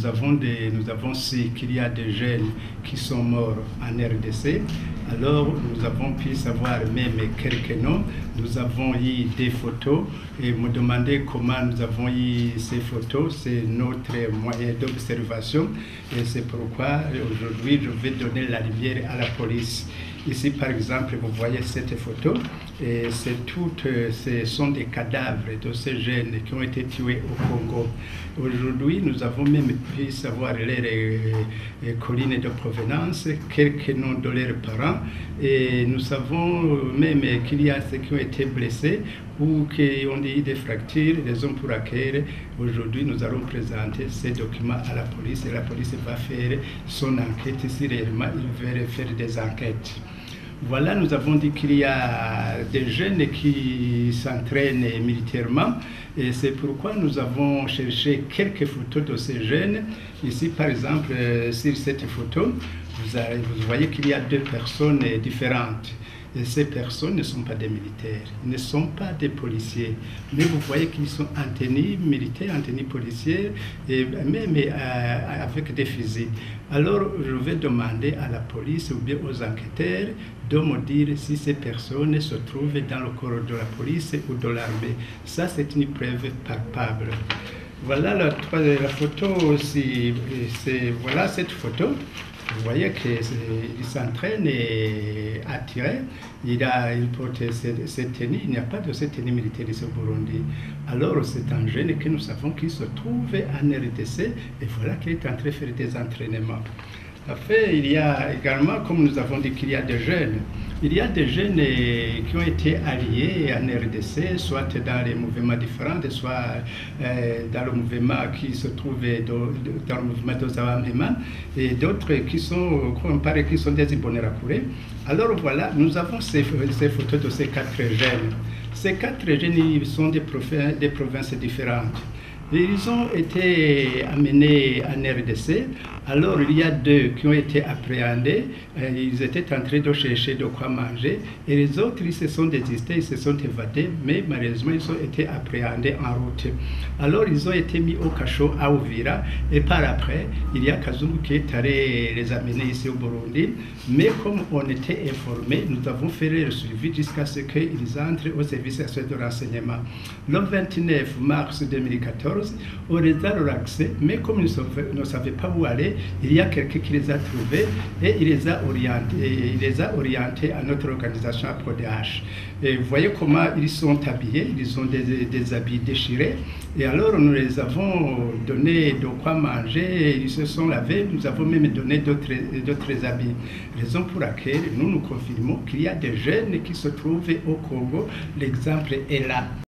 nous avons su qu'il y a des jeunes qui sont morts en RDC. Alors nous avons pu savoir même quelques noms. Nous avons eu des photos et me demander comment nous avons eu ces photos. C'est notre moyen d'observation et c'est pourquoi aujourd'hui je vais donner la lumière à la police. Ici par exemple vous voyez cette photo et ce sont des cadavres de ces jeunes qui ont été tués au Congo. Aujourd'hui nous avons même pu savoir leurs collines de provenance, quelques noms de leurs parents et nous savons même qu'il y a ceux qui ont été blessés ou qui ont eu des fractures, raison pour laquelle aujourd'hui nous allons présenter ces documents à la police et la police va faire son enquête si réellement ils veulent faire des enquêtes. Voilà, nous avons dit qu'il y a des jeunes qui s'entraînent militairement et c'est pourquoi nous avons cherché quelques photos de ces jeunes. Ici, par exemple, sur cette photo, vous voyez qu'il y a deux personnes différentes. Et ces personnes ne sont pas des militaires, ne sont pas des policiers, mais vous voyez qu'ils sont en tenue militaire, en tenue policière, et même avec des fusils. Alors je vais demander à la police ou bien aux enquêteurs de me dire si ces personnes se trouvent dans le corps de la police ou de l'armée. Ça c'est une preuve palpable. Voilà la photo, voilà cette photo. Vous voyez qu'il s'entraîne à tirer, il porte cette tenue, il n'y a pas de cette tenue militaire ici au Burundi. Alors c'est un jeune que nous savons qu'il se trouve en RDC et voilà qu'il est en train de faire des entraînements. Après, il y a également, comme nous avons dit qu'il y a des jeunes, il y a des jeunes qui ont été alliés en RDC, soit dans les mouvements différents, soit dans le mouvement qui se trouve dans le mouvement d'Ozawamheman, et d'autres qui sont, on paraît, qui sont des Imbonerakure. Alors voilà, nous avons ces photos de ces quatre jeunes. Ces quatre jeunes ils sont des provinces différentes. Ils ont été amenés en RDC, alors il y a deux qui ont été appréhendés, ils étaient en train de chercher de quoi manger, et les autres ils se sont désistés, ils se sont évadés, mais malheureusement ils ont été appréhendés en route. Alors ils ont été mis au cachot à Uvira, et par après, il y a Kazungu qui est allé les amener ici au Burundi, mais comme on était informés, nous avons fait le suivi jusqu'à ce qu'ils entrent au service de renseignement. Le 29 mars 2014, on les a relaxés, mais comme ils ne savaient pas où aller, il y a quelqu'un qui les a trouvés et il les a orientés à notre organisation à PRODH. Et vous voyez comment ils sont habillés, ils ont des habits déchirés. Et alors nous les avons donné de quoi manger, ils se sont lavés, nous avons même donné d'autres habits. Raison pour laquelle nous confirmons qu'il y a des jeunes qui se trouvent au Congo, l'exemple est là.